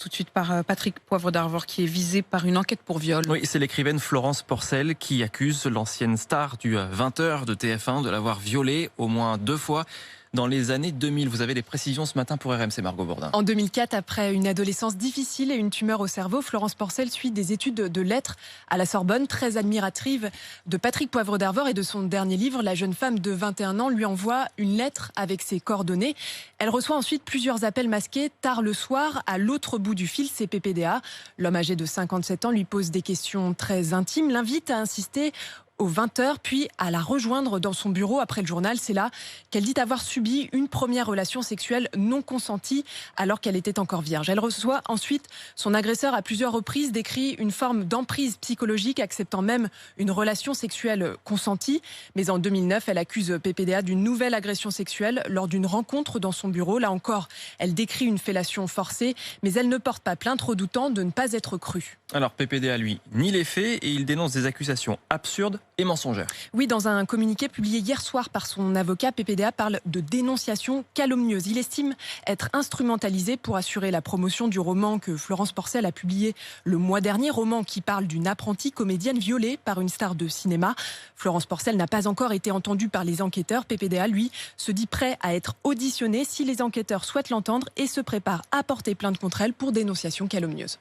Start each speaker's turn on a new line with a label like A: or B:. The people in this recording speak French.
A: Tout de suite par Patrick Poivre d'Arvor qui est visé par une enquête pour viol.
B: Oui, c'est l'écrivaine Florence Porcel qui accuse l'ancienne star du 20h de TF1 de l'avoir violée au moins 2 fois dans les années 2000. Vous avez des précisions ce matin pour RMC, Margot Bourdin.
C: En 2004, après une adolescence difficile et une tumeur au cerveau, Florence Porcel suit des études de lettres à la Sorbonne, très admirative de Patrick Poivre d'Arvor et de son dernier livre. La jeune femme de 21 ans lui envoie une lettre avec ses coordonnées. Elle reçoit ensuite plusieurs appels masqués. Tard le soir, à l'autre bout du fil, c'est PPDA. L'homme âgé de 57 ans lui pose des questions très intimes, l'invite à insister aux 20h, puis à la rejoindre dans son bureau après le journal. C'est là qu'elle dit avoir subi une première relation sexuelle non consentie alors qu'elle était encore vierge. Elle reçoit ensuite son agresseur à plusieurs reprises, décrit une forme d'emprise psychologique, acceptant même une relation sexuelle consentie. Mais en 2009, elle accuse PPDA d'une nouvelle agression sexuelle lors d'une rencontre dans son bureau. Là encore, elle décrit une fellation forcée, mais elle ne porte pas plainte, redoutant de ne pas être crue.
B: Alors PPDA, lui, nie les faits et il dénonce des accusations absurdes et mensongères.
C: Oui, dans un communiqué publié hier soir par son avocat, PPDA parle de dénonciation calomnieuse. Il estime être instrumentalisé pour assurer la promotion du roman que Florence Porcel a publié le mois dernier, roman qui parle d'une apprentie comédienne violée par une star de cinéma. Florence Porcel n'a pas encore été entendue par les enquêteurs. PPDA, lui, se dit prêt à être auditionné si les enquêteurs souhaitent l'entendre et se prépare à porter plainte contre elle pour dénonciation calomnieuse.